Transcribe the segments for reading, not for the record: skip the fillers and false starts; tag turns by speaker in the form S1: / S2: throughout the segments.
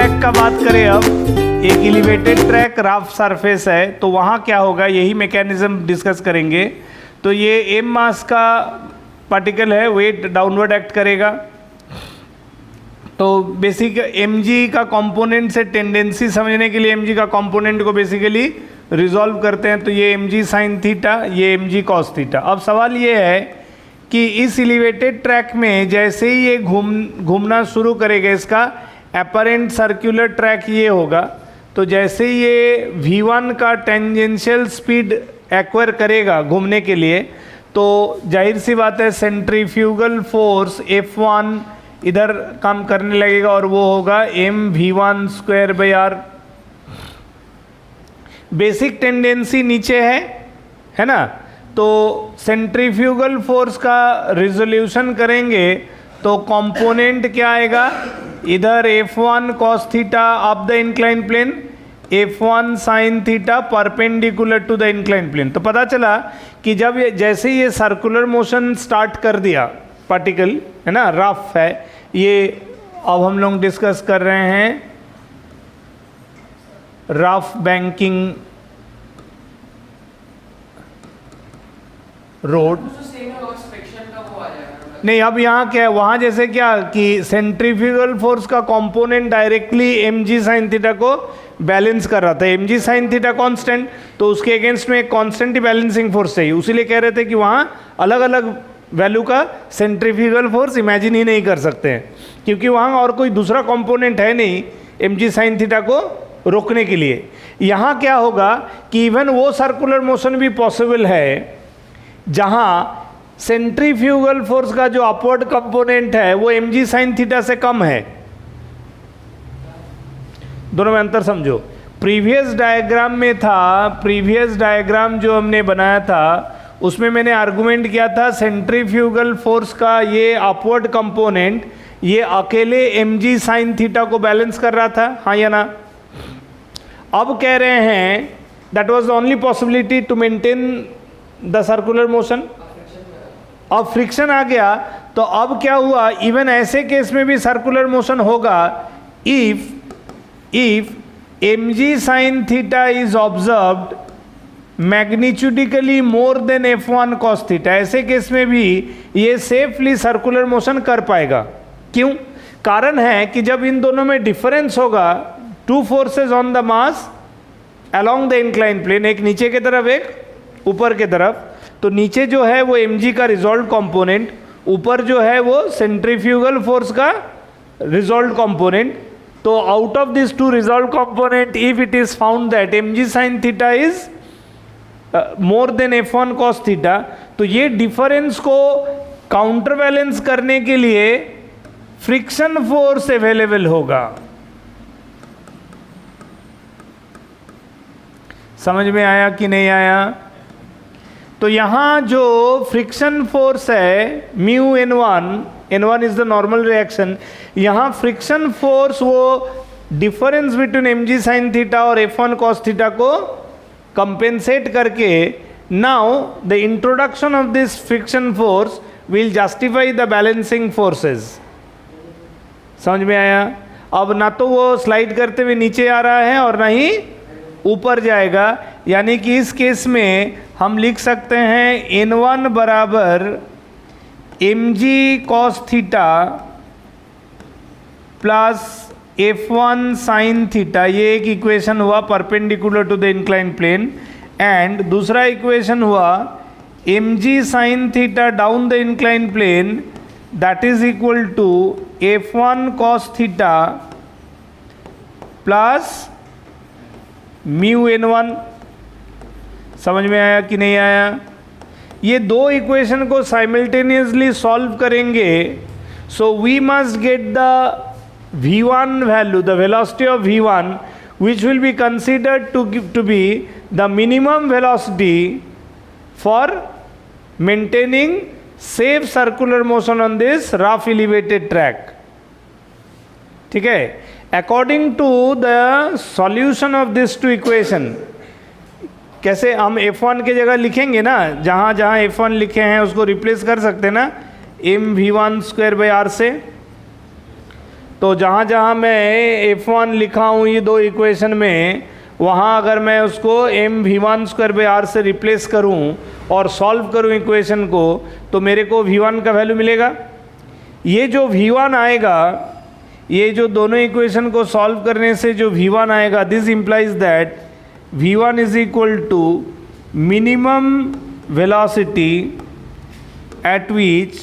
S1: Track का बात करें, अब एक एलिवेटेड ट्रैक रफ सरफेस है, तो वहाँ क्या होगा, यही मैकेनिज्म डिस्कस करेंगे। तो ये एम मास का पार्टिकल है, वेट डाउनवर्ड एक्ट करेगा। तो बेसिक mg का कंपोनेंट से टेंडेंसी समझने के लिए mg का कंपोनेंट को बेसिकली रिजॉल्व करते हैं। तो ये mg साइन थीटा, ये mg कॉस थीटा। अब सवाल ये है कि इस एलिवेटेड ट्रैक में जैसे ही ये घूमना शुरू करेगा, इसका अपरेंट सर्कुलर ट्रैक ये होगा। तो जैसे ये v1 का टेंजेंशियल स्पीड एक्वायर करेगा घूमने के लिए, तो जाहिर सी बात है सेंट्रीफ्यूगल फोर्स F1 इधर काम करने लगेगा और वो होगा mv1 square by r. Basic tendency नीचे है ना। तो सेंट्रीफ्यूगल फोर्स का रिजोल्यूशन करेंगे तो कंपोनेंट क्या आएगा, इधर F1 cos theta up the incline plane, F1 sine theta perpendicular to the incline plane. तो पता चला कि जब जैसे ये सर्कुलर मोशन स्टार्ट कर दिया पार्टिकल, है ना, रफ है ये, अब हम लोग डिस्कस कर रहे हैं रफ बैंकिंग रोड। नहीं, अब यहाँ क्या है, वहाँ जैसे क्या कि सेंट्रीफ्यूगल फोर्स का component directly mg sine theta को बैलेंस कर रहा था। mg साइन थीटा कांस्टेंट, तो उसके अगेंस्ट में एक कांस्टेंट ही बैलेंसिंग फोर्स चाहिए। उसीलिए कह रहे थे कि वहाँ अलग अलग वैल्यू का सेंट्रीफ्यूगल फोर्स इमेजिन ही नहीं कर सकते हैं, क्योंकि वहाँ और कोई दूसरा कंपोनेंट है नहीं mg साइन थीटा को रोकने के लिए। यहाँ क्या होगा कि इवन वो सर्कुलर मोशन भी पॉसिबल है जहाँ सेंट्रीफ्यूगल फोर्स का जो अपवर्ड कंपोनेंट है वो mg साइन थीटा से कम है। दोनों में अंतर समझो। प्रीवियस डायग्राम में था, प्रीवियस डायग्राम जो हमने बनाया था उसमें मैंने आर्गुमेंट किया था सेंट्रीफ्यूगल फोर्स का ये अपवर्ड कंपोनेंट ये अकेले mg साइन थीटा को बैलेंस कर रहा था, हाँ या ना। अब कह रहे हैं that was the only possibility to maintain the circular motion. अब फ्रिक्शन आ गया, तो अब क्या हुआ, इवन ऐसे केस में भी सर्कुलर मोशन होगा if mg sine theta is observed magnitudinally more than F1 cos theta. ऐसे केस में भी ये सेफली सर्कुलर मोशन कर पाएगा। क्यों? कारण है कि जब इन दोनों में डिफरेंस होगा, two forces on the mass along the incline plane, एक नीचे की तरफ एक ऊपर की तरफ, तो नीचे जो है वो mg का रिजॉल्व कंपोनेंट, ऊपर जो है वो सेंट्रीफ्यूगल फोर्स का रिजॉल्व कंपोनेंट। तो out of this two resolve component if it is found that mg sine theta is more than F1 cos theta, तो ये डिफरेंस को काउंटर बैलेंस करने के लिए फ्रिक्शन फोर्स अवेलेबल होगा। समझ में आया कि नहीं आया? तो यहां जो फ्रिक्शन फोर्स है mu n1 is the normal reaction, यहां फ्रिक्शन फोर्स वो difference between mg sine theta और F1 cos थीटा को कंपेंसेट करके, now the introduction of this friction force will justify the balancing forces. समझ में आया? अब ना तो वो स्लाइड करते हुए नीचे आ रहा है और ना ही ऊपर जाएगा, यानी कि इस केस में हम लिख सकते हैं n1 बराबर mg cos theta plus F1 sine theta, ये एक इक्वेशन हुआ perpendicular to the incline plane, and दूसरा इक्वेशन हुआ mg sine theta down the incline plane that is equal to F1 cos theta plus mu n1। समझ में आया कि नहीं आया? ये दो इक्वेशन को साइमल्टेनियसली सॉल्व करेंगे, so we must get the v1 value, the velocity of v1, which will be considered to be the minimum velocity for maintaining safe circular motion on this rough elevated track. ठीक है? According to the solution of these two equation, कैसे हम F1 की जगह लिखेंगे ना, जहाँ जहाँ F1 लिखे हैं उसको रिप्लेस कर सकते हैं ना mv1 स्क्वायर बाई आर से। तो जहाँ जहाँ मैं F1 लिखा हूँ ये दो इक्वेशन में, वहाँ अगर मैं उसको mv1/r से रिप्लेस करूँ और सॉल्व करूँ इक्वेशन को, तो मेरे को v1 का वैल्यू मिलेगा। ये जो v1 आएगा, ये जो दोनों इक्वेशन को सॉल्व करने से जो v1 आएगा, this implies that v1 is equal to minimum velocity at which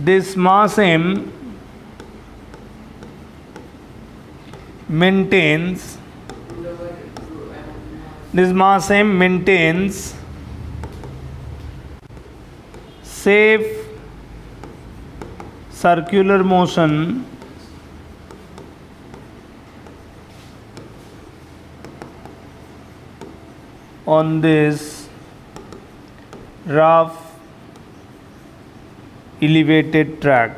S1: this mass m maintains safe circular motion on this rough elevated track।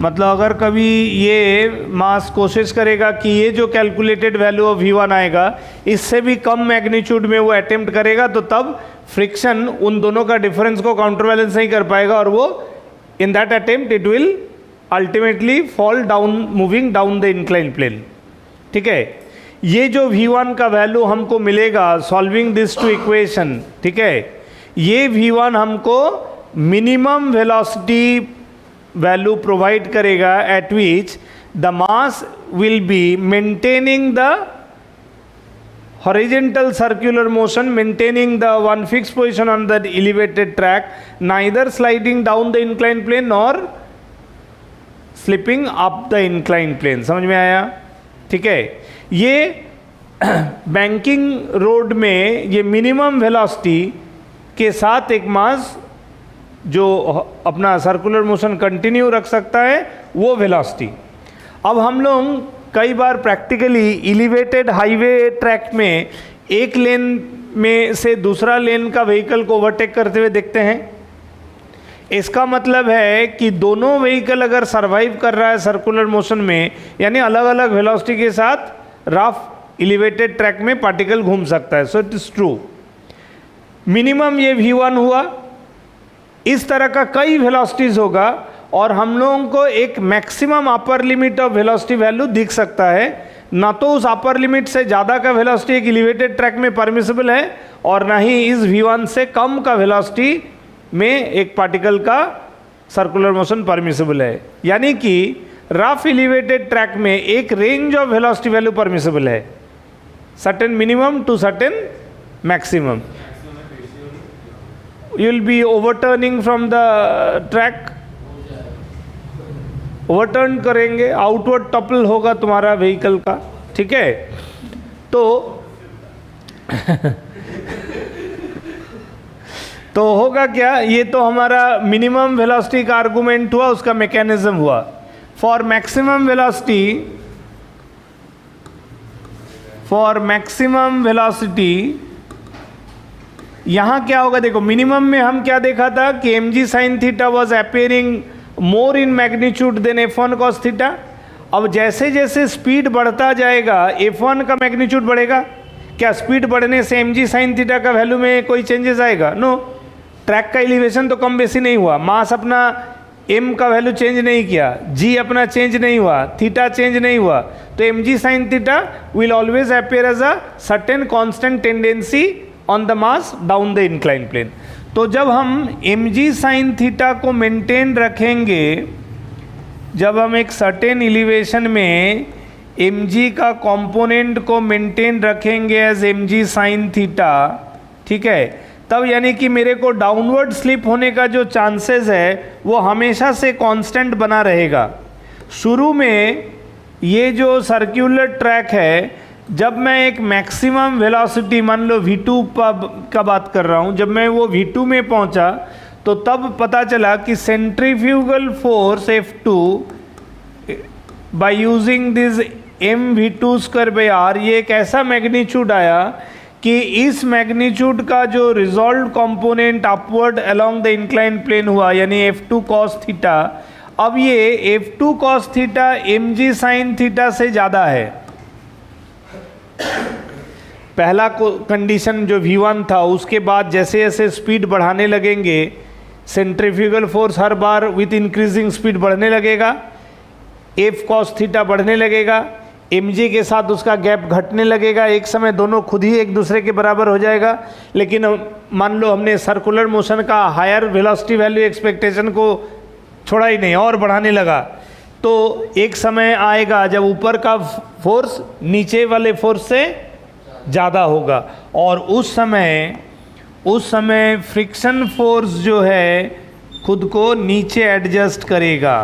S1: मतलब अगर कभी ये मास कोशिश करेगा कि ये जो कैलकुलेटेड वैल्यू ऑफ v1 आएगा इससे भी कम मैग्नीट्यूड में वो अटेम्प्ट करेगा, तो तब फ्रिक्शन उन दोनों का डिफरेंस को काउंटर बैलेंस नहीं कर पाएगा और वो in that attempt it will ultimately fall down, moving down the incline plane. ठीक है, ये जो v1 का वैल्यू हमको मिलेगा सॉल्विंग दिस टू इक्वेशन, ठीक है, ये v1 हमको मिनिमम वेलोसिटी वैल्यू प्रोवाइड करेगा at which the mass will be maintaining the horizontal circular motion, maintaining the one fix position on the elevated track, neither sliding down the incline plane और slipping up the incline plane. समझ में आया? ठीक है, ये banking road में ये minimum velocity के साथ एक मास जो अपना सर्कुलर मोशन कंटिन्यू रख सकता है वो वेलोसिटी। अब हम लोग कई बार प्रैक्टिकली एलिवेटेड हाईवे ट्रैक में एक लेन में से दूसरा लेन का व्हीकल को ओवरटेक करते हुए देखते हैं। इसका मतलब है कि दोनों व्हीकल अगर सरवाइव कर रहा है सर्कुलर मोशन में, यानी अलग अलग वेलोसिटी के साथ रफ एलिवेटेड ट्रैक में पार्टिकल घूम सकता है। So it is true, minimum ये v1 हुआ, इस तरह का कई वेलोसिटीज होगा और हम लोगों को एक maximum upper limit of velocity value दिख सकता है। ना तो उस अपर लिमिट से ज़्यादा का वेलोसिटी एक एलिवेटेड ट्रैक में परमिसिबल है और ना ही इस v1 से कम का वेलोसिटी में एक पार्टिकल का सर्कुलर मोशन परमिसिबल है। यानी कि रफ एलिवेटेड ट्रैक में एक range of velocity value permissible है, certain minimum to certain maximum. You will be overturning from the track, overturn करेंगे, आउटवर्ड टपल होगा तुम्हारा व्हीकल का। ठीक है, तो तो होगा क्या, ये तो हमारा मिनिमम वेलोसिटी का आर्गुमेंट हुआ, उसका मैकेनिज्म हुआ। फॉर मैक्सिमम वेलोसिटी यहाँ क्या होगा, देखो मिनिमम में हम क्या देखा था कि mg sin theta was appearing more in magnitude than f1 cos theta. अब जैसे जैसे स्पीड बढ़ता जाएगा f1 का मैग्नीट्यूड बढ़ेगा। क्या स्पीड बढ़ने से mg sin थीटा का वैल्यू में कोई चेंजेस आएगा? नो, ट्रैक का एलिवेशन तो कम बेसी नहीं हुआ, मास अपना m का वैल्यू चेंज नहीं किया, g अपना चेंज नहीं हुआ, थीटा चेंज नहीं हुआ, तो mg sin theta will always appear as a certain constant tendency on the mass down the incline plane. तो जब हम mg sin थीटा को मेंटेन रखेंगे, जब हम एक सर्टेन एलिवेशन में mg का कंपोनेंट को मेंटेन रखेंगे एज mg sin थीटा, ठीक है, तब यानी कि मेरे को डाउनवर्ड स्लिप होने का जो चांसेस है वो हमेशा से कांस्टेंट बना रहेगा। शुरू में ये जो सर्कुलर ट्रैक है, जब मैं एक मैक्सिमम वेलोसिटी मान लो v2 का बात कर रहा हूँ, जब मैं वो v2 में पहुँचा तो तब पता चला कि centrifugal force F2 by using this mv2/r, ये एक ऐसा मैग्नीट्यूड आया कि इस मैग्नीट्यूड का जो resolve component upward along the incline plane हुआ, यानी F2 cos थीटा, अब ये F2 cos theta mg sin theta से ज़्यादा है। पहला कंडीशन जो V1 था, उसके बाद जैसे जैसे स्पीड बढ़ाने लगेंगे centrifugal force her bar with increasing speed बढ़ने लगेगा, F cos थीटा बढ़ने लगेगा, mg के साथ उसका गैप घटने लगेगा, एक समय दोनों खुद ही एक दूसरे के बराबर हो जाएगा। लेकिन मान लो हमने सर्कुलर मोशन का हायर वेलोसिटी वैल्यू एक्सपेक्टेशन को छोड़ा ही नहीं और बढ़ाने लगा, तो एक समय आएगा जब ऊपर का फोर्स नीचे वाले फोर्स से ज़्यादा होगा, और उस समय फ्रिक्शन फोर्स जो है खुद को नीचे एडजस्ट करेगा।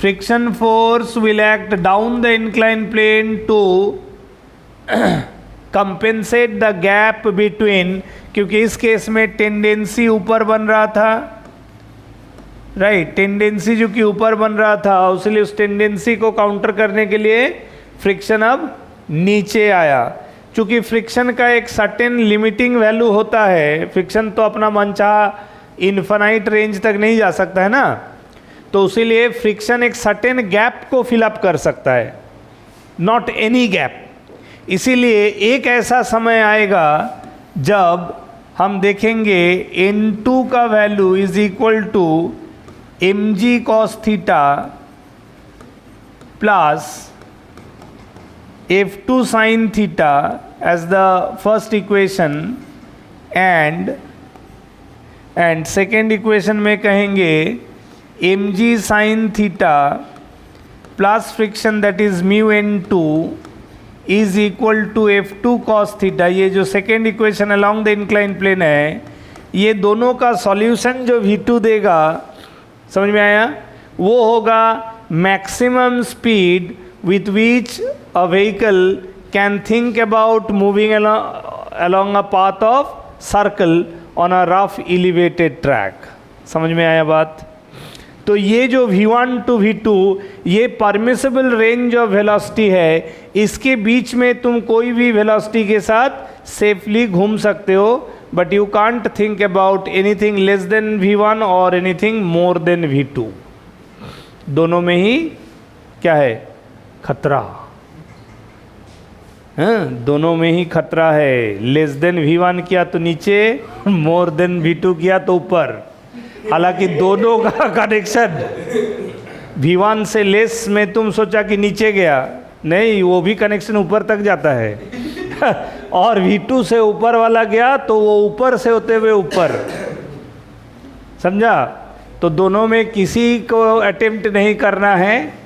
S1: Friction force will act down the incline plane to compensate the gap between, क्योंकि इस केस में टेंडेंसी ऊपर बन रहा था, राइट, टेंडेंसी जो कि ऊपर बन रहा था, उसलिए उस टेंडेंसी को काउंटर करने के लिए फ्रिक्शन अब नीचे आया। चूंकि फ्रिक्शन का एक सर्टेन लिमिटिंग वैल्यू होता है, फ्रिक्शन तो अपना मनचाहा इन्फिनाइट रेंज तक नहीं जा सकता है ना, तो उसीलिए फ्रिक्शन एक सर्टेन गैप को फिलअप कर सकता है, नॉट एनी गैप। इसीलिए एक ऐसा समय आएगा जब हम देखेंगे N2 का value is equal to mg cos theta plus F2 sin theta as the first equation, and second equation में कहेंगे mg sin theta plus friction that is mu n2 is equal to F2 cos theta। ये जो second equation along the inclined plane है, ये दोनों का solution जो V2 देगा, समझ में आया, वो होगा maximum speed with which a vehicle can think about moving along a path of circle on a rough elevated track। समझ में आया बात? तो ये जो V1 to V2 ये परमिसिबल रेंज ऑफ वेलोसिटी है, इसके बीच में तुम कोई भी वेलोसिटी के साथ सेफली घूम सकते हो, but you can't think about anything less than V1 और एनीथिंग मोर देन V2। दोनों में ही क्या है? खतरा। हाँ, दोनों में ही खतरा है। लेस देन V1 किया तो नीचे, मोर देन V2 किया तो ऊपर। हालांकि दोनों का कनेक्शन V1 से लेस में तुम सोचा कि नीचे गया, नहीं, वो भी कनेक्शन ऊपर तक जाता है और V2 से ऊपर वाला गया तो वो ऊपर से होते हुए ऊपर, समझा? तो दोनों में किसी को अटेम्प्ट नहीं करना है,